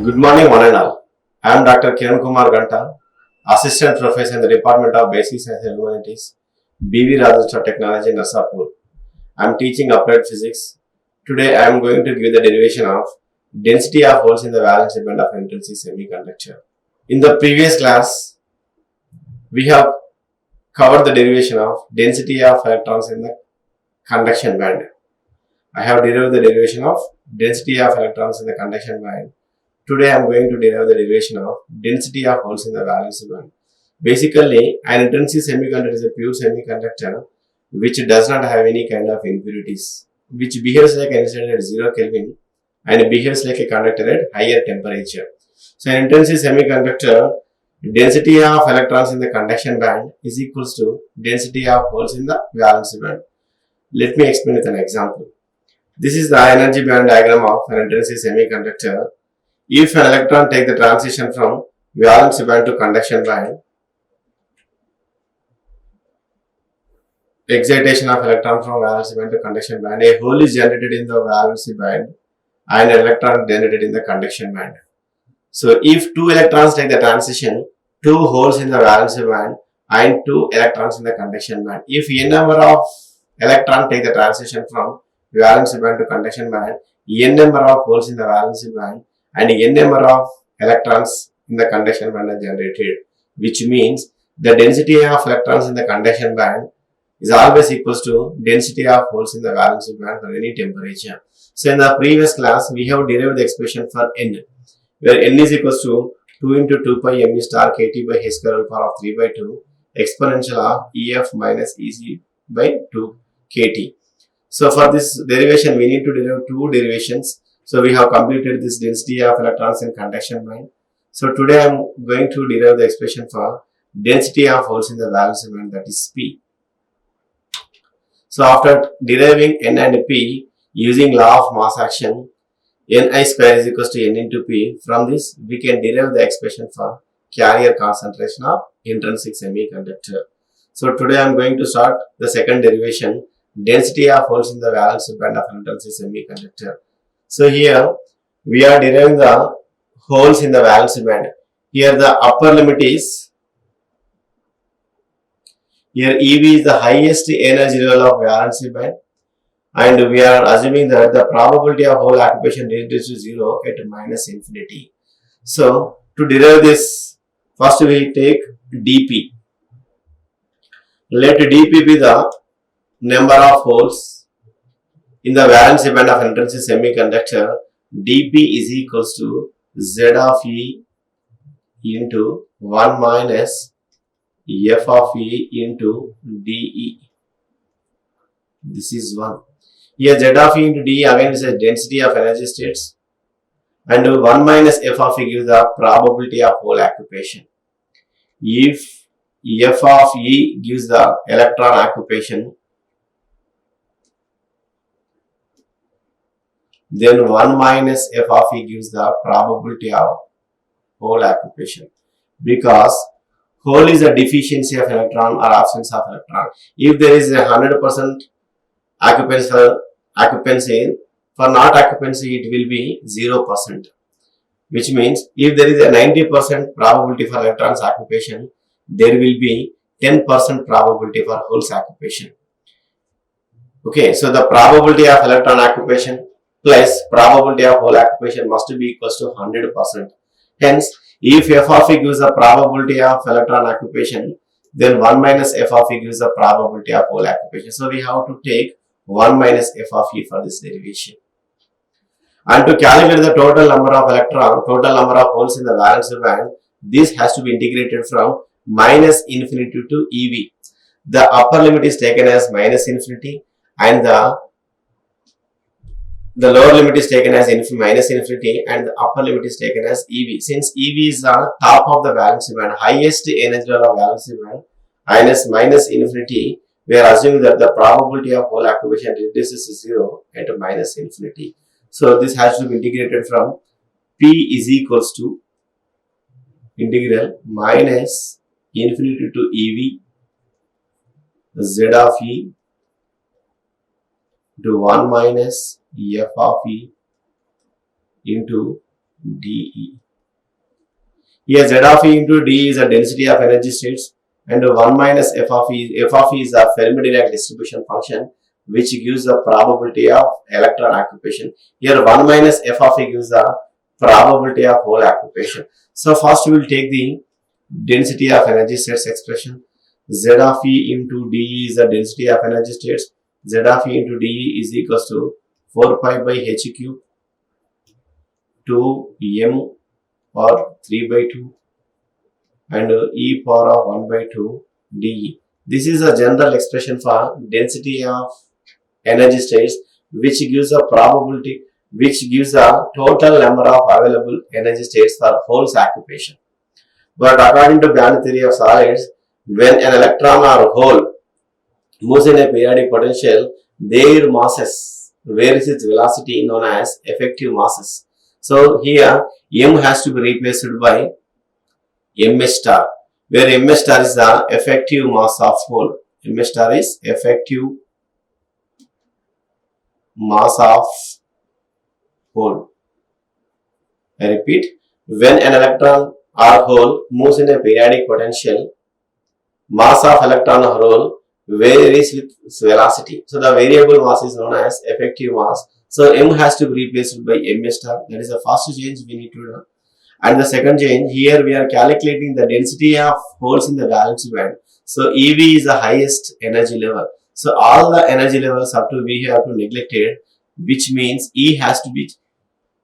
Good morning, one and all. I am Dr. Kiran Kumar, Assistant Professor in the Department of Basic Science and Humanities, BV Rajasthan Technology, Narsapur. I am teaching applied physics. Today I am going to give the derivation of density of holes in the valence band of intrinsic semiconductor. In the previous class, we have covered the derivation of density of electrons in the conduction band. I have derived the derivation of density of electrons in the conduction band. Today I am going to derive the derivation of density of holes in the valence band. Basically, an intrinsic semiconductor is a pure semiconductor which does not have any kind of impurities, which behaves like an insulator at 0 Kelvin and behaves like a conductor at higher temperature. So, an intrinsic semiconductor density of electrons in the conduction band is equals to density of holes in the valence band. Let me explain with an example. This is the energy band diagram of an intrinsic semiconductor. If an electron take the transition from valence band to conduction band, excitation of electron from valence band to conduction band, a hole is generated in the valence band and an electron generated in the conduction band. So if two electrons take the transition, two holes in the valence band and two electrons in the conduction band. If n number of electrons take the transition from valence band to conduction band, n number of holes in the valence band and n number of electrons in the conduction band are generated, which means the density of electrons in the conduction band is always equals to density of holes in the valence band for any temperature. So in the previous class, we have derived the expression for n, where n is equals to 2 into 2 pi m star kt by h square power of 3 by 2 exponential of ef minus ec by 2 kt. So for this derivation, we need to derive two derivations. So we have completed this density of electrons in conduction band. So today I am going to derive the expression for density of holes in the valence band, that is P. So after deriving n and P using law of mass action, Ni square is equals to n into P. From this, we can derive the expression for carrier concentration of intrinsic semiconductor. So today I am going to start the second derivation, density of holes in the valence band of intrinsic semiconductor. So here we are deriving the holes in the valence band. Here the upper limit is, here EV is the highest energy level of valence band, and we are assuming that the probability of hole occupation reduces to 0 at minus infinity. So to derive this, first we take dP. Let dP be the number of holes in the valence band of intrinsic semiconductor. dP is equals to Z of E into 1 minus F of E into dE. This is 1. Here Z of E into dE again is a density of energy states, and 1 minus F of E gives the probability of hole occupation. If F of E gives the electron occupation, then 1 minus F of E gives the probability of hole occupation, because hole is a deficiency of electron or absence of electron. If there is a 100% occupancy, for not occupancy it will be 0%, which means if there is a 90% probability for electrons occupation, there will be 10% probability for holes occupation. Okay, so the probability of electron occupation plus probability of hole occupation must be equals to 100%. Hence, if F of E gives the probability of electron occupation, then 1 minus F of E gives the probability of hole occupation. So we have to take 1 minus F of E for this derivation. And to calculate the total number of electrons, total number of holes in the valence band, this has to be integrated from minus infinity to EV. The upper limit is taken as minus infinity and the lower limit is taken as minus infinity and the upper limit is taken as EV. Since EV is the top of the valence band, highest energy level of valence band, minus infinity, we are assuming that the probability of hole occupation reduces to 0 at minus infinity. So this has to be integrated from P is equals to integral minus infinity to EV Z of E to 1 minus F of E into dE. Here Z of E into D is the density of energy states, and 1 minus F of E. F of E is a Fermi-Dirac distribution function which gives the probability of electron occupation. Here 1 minus F of E gives the probability of hole occupation. So first we will take the density of energy states expression. Z of E into dE is the density of energy states. Z of E into dE is equals to 4 pi by h cube 2 m or 3 by 2 and e power of 1 by 2 dE. This is a general expression for density of energy states which gives a probability, which gives a total number of available energy states for holes occupation. But according to band theory of solids, when an electron or hole moves in a periodic potential, their masses varies its velocity known as effective masses. So here m has to be replaced by ms star, where ms star is the effective mass of hole. Ms star is effective mass of hole. I repeat, when an electron or hole moves in a periodic potential, mass of electron or hole varies with its velocity. So the variable mass is known as effective mass. So m has to be replaced by ms star. That is the first change we need to do. And the second change, here we are calculating the density of holes in the valence band. So EV is the highest energy level. So all the energy levels have to be neglected, which means E has to be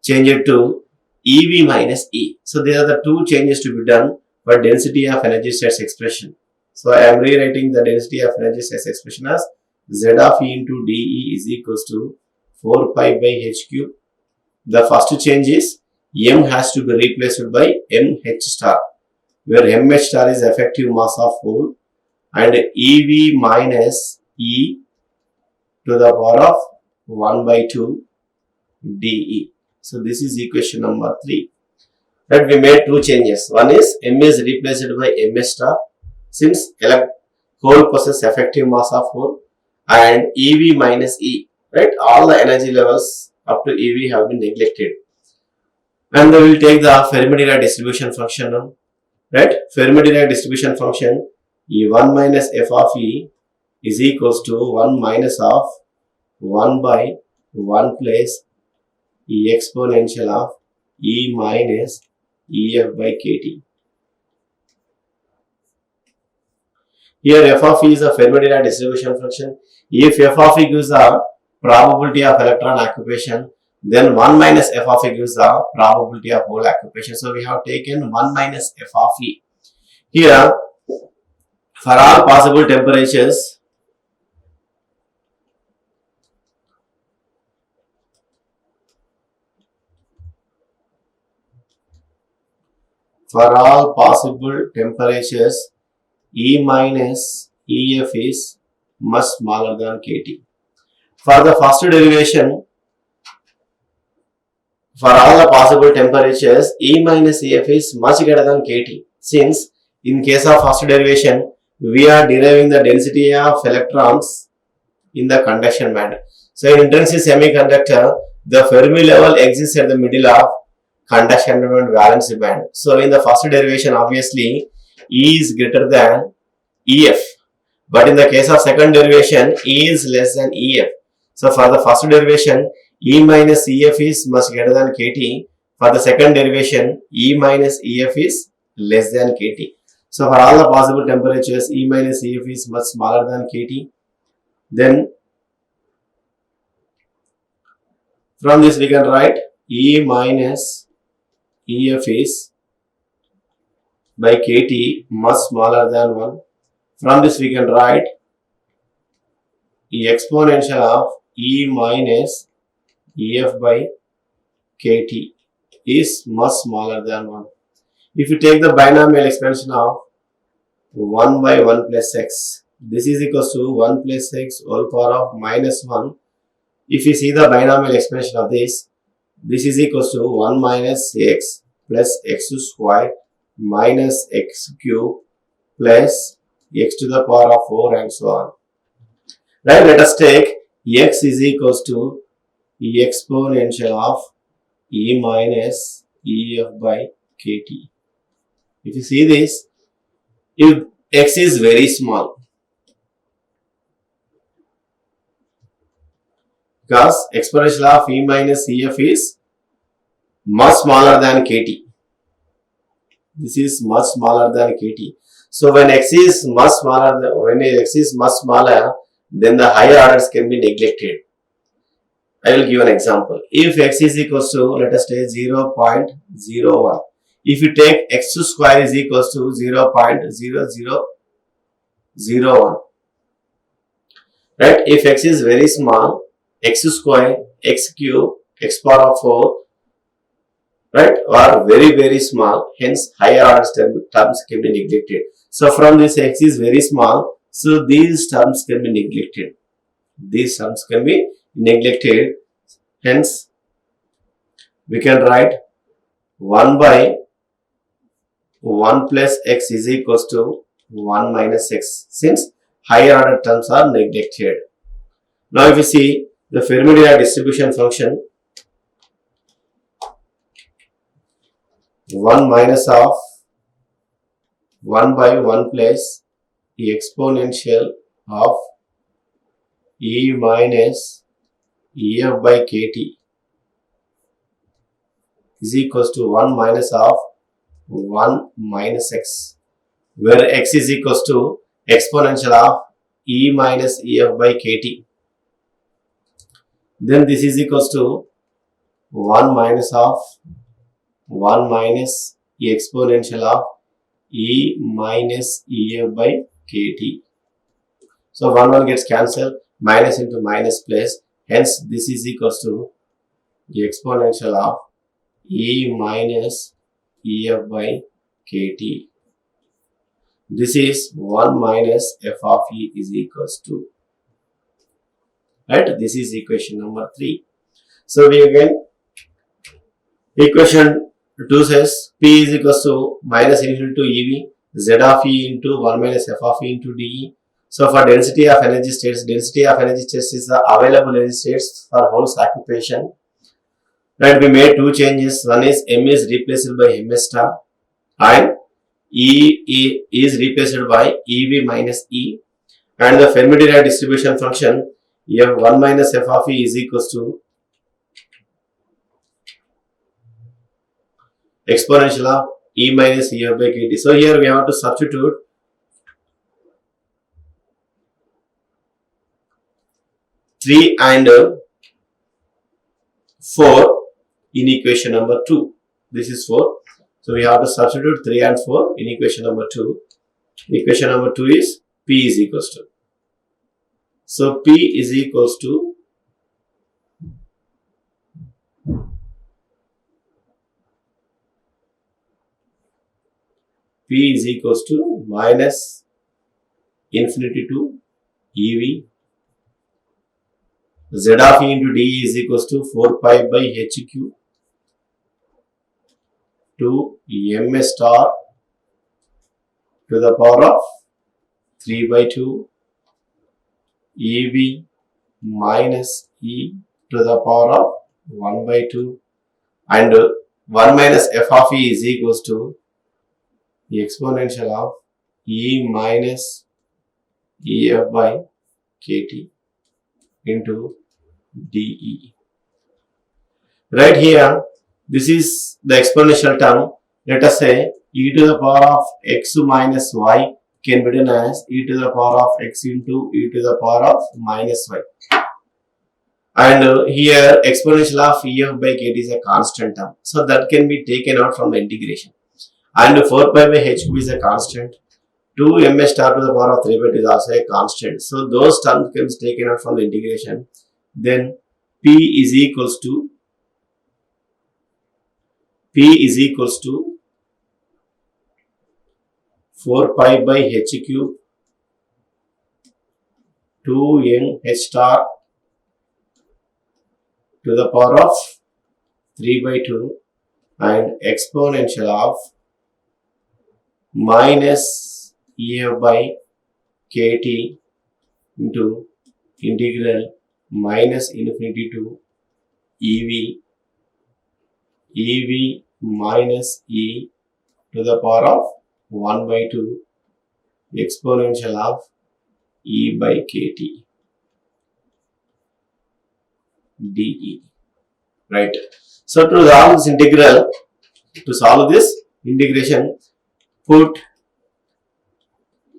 changed to EV minus E. So there are the two changes to be done for density of energy states expression. So I am rewriting the density of energy states expression as Z of E into dE is equals to 4 pi by h cube. The first change is m has to be replaced by mh star, where mh star is effective mass of hole and EV minus E to the power of 1 by 2 dE. So this is equation number 3. That we made two changes. One is m is replaced by mh star since hole possesses effective mass of hole, and EV minus E. Right, all the energy levels up to EV have been neglected. And we will take the Fermi-Dirac distribution function now. Right, Fermi-Dirac distribution function E1 minus f of E is equals to 1 minus of 1 by 1 plus E exponential of E minus EF by kT. Here f of E is a Fermi-Dirac distribution function. If f of E gives the probability of electron occupation, then 1 minus f of E gives the probability of hole occupation. So we have taken 1 minus f of E. Here, for all possible temperatures, E minus EF is much smaller than kT. For the first derivation, for all the possible temperatures, E minus EF is much greater than kT. Since in case of first derivation, we are deriving the density of electrons in the conduction band. So in intrinsic semiconductor, the Fermi level exists at the middle of conduction band and valence band. So in the first derivation, obviously E is greater than EF. But in the case of second derivation, E is less than EF. So for the first derivation, E minus EF is much greater than kT. For the second derivation, E minus EF is less than kT. So for all the possible temperatures, E minus EF is much smaller than kT. Then from this we can write E minus EF is by kT much smaller than 1. From this we can write E exponential of E minus EF by kT is much smaller than 1. If you take the binomial expansion of 1 by 1 plus x, this is equals to 1 plus x whole power of minus 1. If you see the binomial expansion of this is equals to 1 minus x plus x square minus x cube plus x to the power of 4 and so on. Right, let us take x is equals to e exponential of e minus EF by KT. If you see this, if x is very small, because exponential of E minus EF is much smaller than KT. This is much smaller than KT. So when x is much smaller, then the higher orders can be neglected. I will give an example. If x is equals to, let us say 0.01. If you take x square is equals to 0.0001. Right? If x is very small, x square, x cube, x power of 4, right, are very small. Hence, higher order terms can be neglected. So, from this x is very small, so these terms can be neglected. These terms can be neglected. Hence, we can write 1 by 1 plus x is equals to 1 minus x, since higher order terms are neglected. Now, if you see the Fermi-Dirac distribution function, 1 minus of 1 by 1 plus the exponential of E minus EF by KT is equals to 1 minus of 1 minus x, where x is equals to exponential of E minus EF by KT. Then this is equals to 1 minus of 1 minus the exponential of E minus EF by KT. So 1 gets cancelled, minus into minus plus, hence this is equals to the exponential of E minus EF by KT. This is 1 minus f of E is equals to, right? This is equation number 3. So we again, equation 2 says P is equals to minus infinity to EV, Z of E into 1 minus f of E into dE. So for density of energy states is the available energy states for Hall's occupation. Right, we made two changes. One is M is replaced by MS star and E is replaced by EV minus E. And the Fermi-Dirac distribution function, you have 1 minus f of E is equals to exponential of E minus EF by KT. So here we have to substitute 3 and 4 in equation number 2. This is 4. So we have to substitute 3 and 4 in equation number 2. Equation number 2 is P is equals to. So P is equals to minus infinity to EV. Z of E into dE is equals to 4 pi by HQ to MS star to the power of 3 by 2 EV minus E to the power of 1 by 2, and 1 minus f of E is equals to the exponential of E minus EF by KT into dE. Right here, this is the exponential term. Let us say e to the power of x minus y can be written as e to the power of x into e to the power of minus y. And here exponential of EF by KT is a constant term. So that can be taken out from the integration. And 4 pi by HQ is a constant. 2 ms star to the power of 3 by 2 is also a constant. So those terms can be taken out from the integration. Then P is equals to 4 pi by h cube 2 h star to the power of 3 by 2 and exponential of minus EF by KT into integral minus infinity to EV minus e to the power of 1 by 2 exponential of e by kt dE. Right. So to solve this integral, to solve this integration, put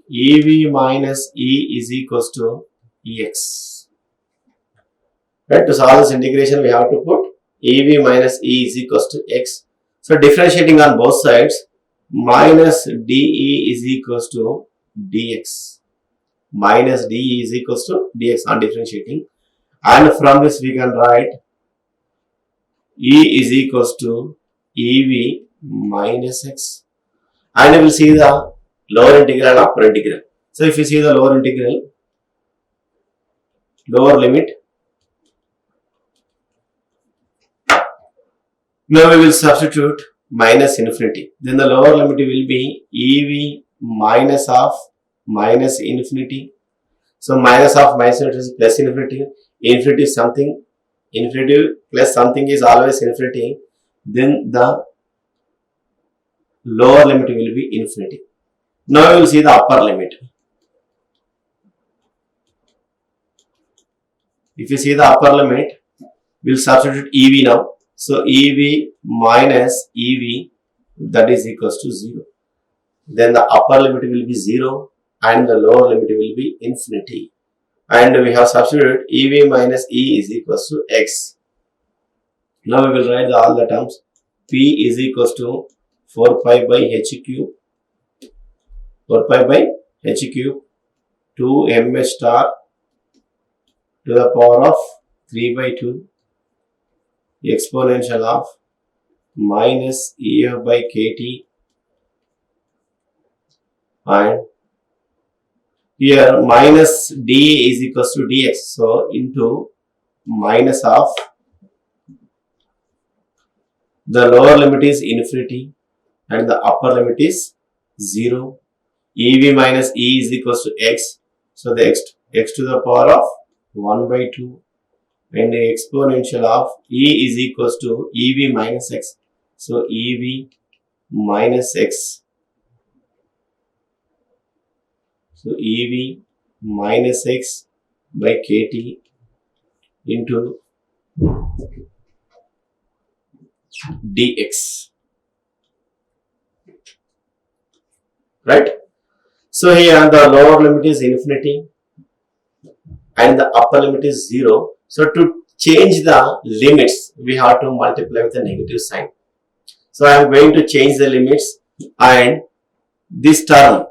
ev minus e is equals to ex. Right. To solve this integration, we have to put ev minus e is equals to x. So differentiating on both sides, minus dE is equals to dx. Minus dE is equals to dx on differentiating. And from this we can write e is equals to ev minus x. And we will see the lower integral and upper integral. So if you see the lower integral, lower limit, now we will substitute minus infinity. Then the lower limit will be ev minus of minus infinity. So minus of minus infinity is plus infinity. Infinity is something. Infinity plus something is always infinity. Then the lower limit will be infinity. Now we will see the upper limit. If you see the upper limit, we will substitute ev now. So ev minus ev, that is equals to 0. Then the upper limit will be 0 and the lower limit will be infinity. And we have substituted ev minus e is equals to x. Now we will write all the terms. P is equals to 4 pi by h cube, 4 pi by h cube, 2 ms star to the power of 3 by 2 exponential of minus ef by kt, and here minus d is equals to dx. So into minus of the lower limit is infinity and the upper limit is 0. ev minus e is equals to x. So the x to the power of 1 by 2 and the exponential of e is equals to ev minus x. So ev minus x. So ev minus x by kt into dx. Right? So here the lower limit is infinity and the upper limit is 0. So to change the limits, we have to multiply with a negative sign. So I am going to change the limits, and this term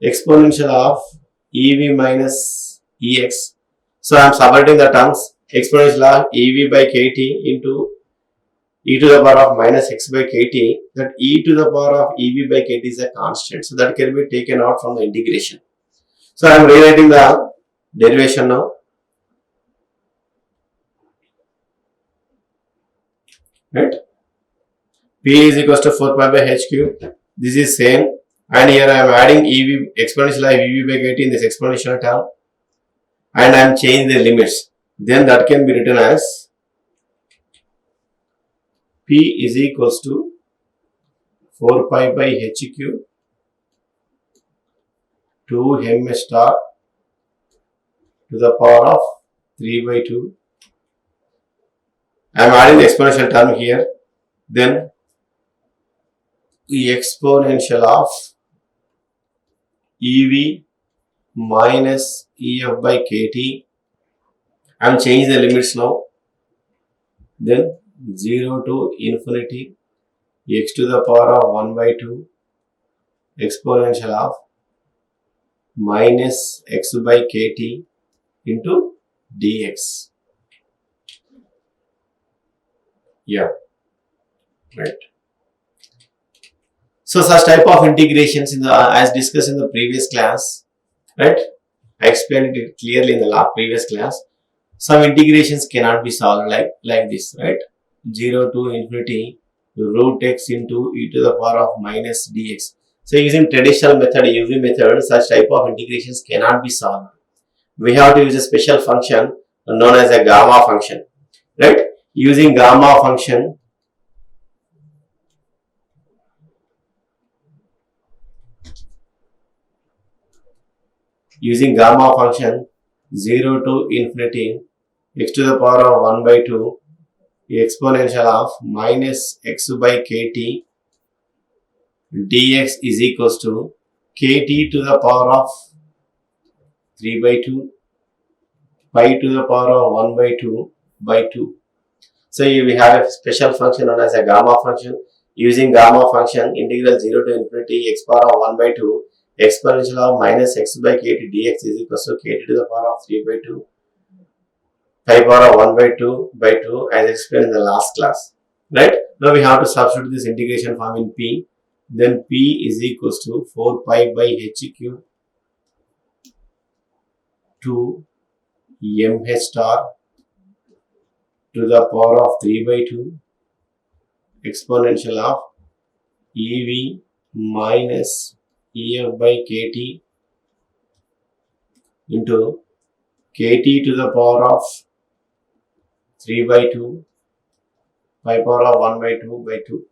exponential of ev minus ex. So I am separating the terms. Exponential of ev by kt into e to the power of minus x by kt. That e to the power of ev by kt is a constant. So that can be taken out from the integration. So I am rewriting the derivation now. Right? P is equals to 4 pi by h cube. This is same. And here I am adding ev exponential of ev by kt in this exponential term. And I am changing the limits. Then that can be written as P is equals to 4 pi by h cube 2 m star to the power of 3 by 2. I am adding the exponential term here. Then the exponential of ev minus ef by kt. I am changing the limits now. Then 0 to infinity x to the power of 1 by 2 exponential of minus x by kt into dx. Yeah, right. So such type of integrations in the as discussed in the previous class, right? I explained it clearly in the previous class. Some integrations cannot be solved like this, right? 0 to infinity root x into e to the power of minus dx. So using traditional method, UV method, such type of integrations cannot be solved. We have to use a special function known as a gamma function, right? using gamma function, using gamma function 0 to infinity x to the power of 1 by 2 exponential of minus x by kt dx is equals to kt to the power of 3 by 2 pi to the power of 1 by 2 by 2. So here we have a special function known as a gamma function. Using gamma function, integral 0 to infinity x power of 1 by 2 exponential of minus x by kt dx is equals to kt to the power of 3 by 2 pi power of 1 by 2 as explained in the last class. Right? Now we have to substitute this integration form in p. Then p is equals to 4 pi by h cube to mh star to the power of 3 by 2 exponential of EV minus EF by KT into KT to the power of 3 by 2 pi power of 1 by 2 by 2.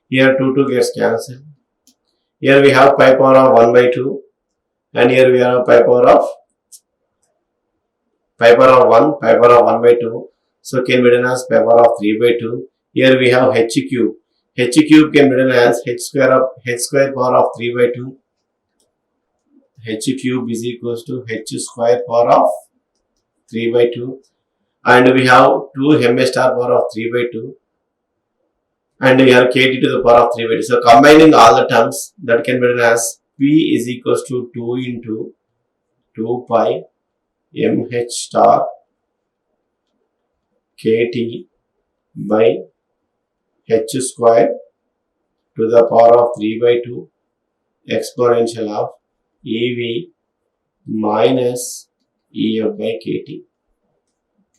Here 2 gets cancelled. Here we have pi power of 1 by 2 and here we have pi power of 1, pi power of 1 by 2. So can be written as pi power of 3 by 2. Here we have h cube. H cube can be written as h square power of 3 by 2. H cube is equals to h square power of 3 by 2. And we have 2 m star power of 3 by 2. And we have kt to the power of 3 by 2. So combining all the terms, that can be written as p is equals to 2 into 2 pi mh star kt by h square to the power of 3 by 2 exponential of EV minus EF by KT.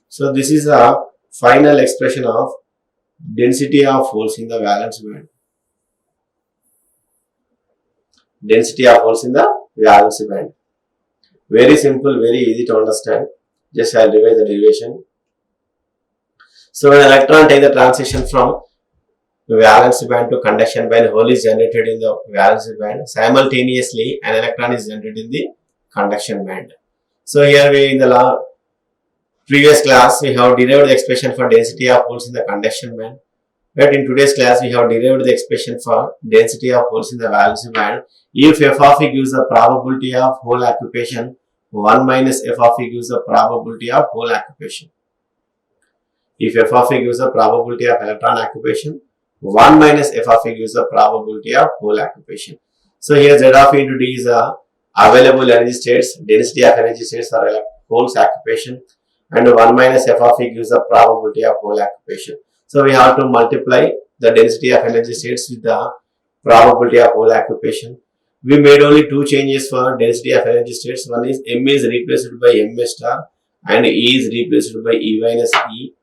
So this is a final expression of density of holes in the valence band. Density of holes in the valence band. Very simple, very easy to understand. Just I'll revise the derivation. So when an electron takes the transition from valence band to conduction band, hole is generated in the valence band. Simultaneously, an electron is generated in the conduction band. So here we in the previous class we have derived the expression for density of holes in the conduction band. But in today's class we have derived the expression for density of holes in the valence band. If f of e gives the probability of hole occupation, 1 minus f of e gives the probability of hole occupation. If f of e gives the probability of electron occupation, 1 minus f of e gives the probability of hole occupation. So here z of e into d is the available energy states, density of energy states for holes occupation, and 1 minus f of e gives the probability of hole occupation. So we have to multiply the density of energy states with the probability of hole occupation. We made only two changes for density of energy states. One is m is replaced by m star and e is replaced by e minus e.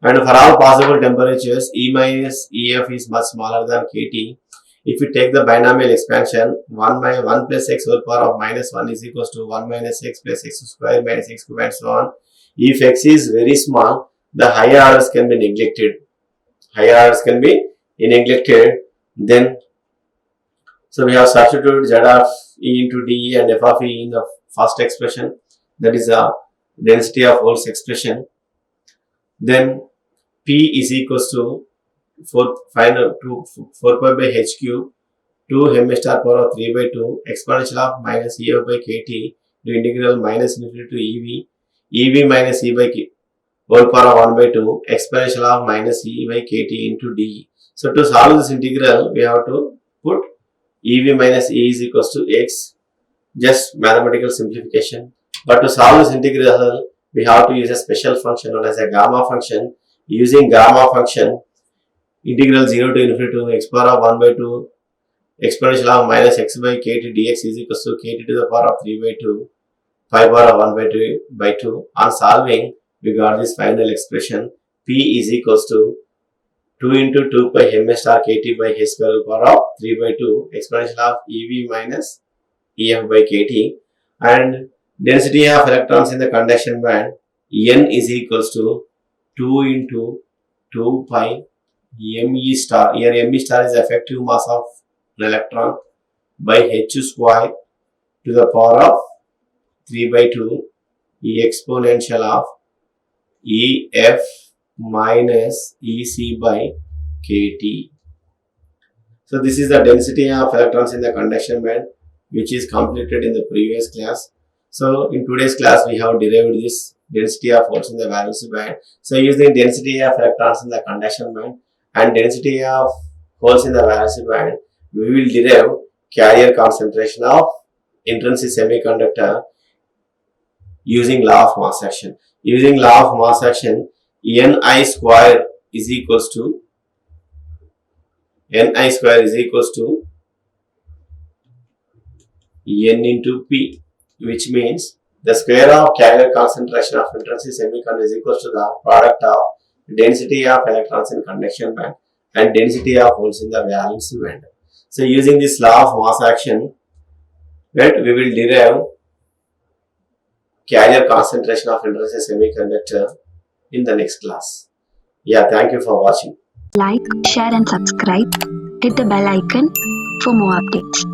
And for all possible temperatures, E minus EF is much smaller than KT. If we take the binomial expansion, 1 by 1 plus x whole power of minus 1 is equals to 1 minus x plus x square minus x cube and so on. If x is very small, the higher orders can be neglected. Higher orders can be neglected. Then, so we have substituted z of e into d and f of e in the first expression. That is the density of holes expression. Then P is equals to 4 pi by h cube 2 m star power of 3 by 2 exponential of minus EF by KT to integral minus infinity to EV minus E by K whole power of 1 by 2 exponential of minus E by KT into d. So to solve this integral, we have to put EV minus E is equals to x, just mathematical simplification. But to solve this integral, we have to use a special function known as a gamma function. Using gamma function, integral 0 to infinity to x power of 1 by 2 exponential of minus x by kt dx is equals to kt to the power of 3 by 2 pi power of 1 by 2. On solving, we got this final expression. P is equals to 2 into 2 pi m star kt by h square power of 3 by 2 exponential of EV minus EF by KT, and density of electrons in the conduction band N is equals to 2 into 2 pi me star. Here me star is effective mass of an electron by h square to the power of 3 by 2 e exponential of ef minus ec by kT. So this is the density of electrons in the conduction band, which is completed in the previous class. So in today's class we have derived this density of holes in the valence band. So using density of electrons in the conduction band and density of holes in the valence band, we will derive carrier concentration of intrinsic semiconductor using law of mass action. Using law of mass action, Ni square is equals to N into P, which means the square of carrier concentration of intrinsic semiconductor is equals to the product of density of electrons in conduction band and density of holes in the valence band. So using this law of mass action, right, we will derive carrier concentration of intrinsic semiconductor in the next class. Yeah, thank you for watching. Like, share and subscribe. Hit the bell icon for more updates.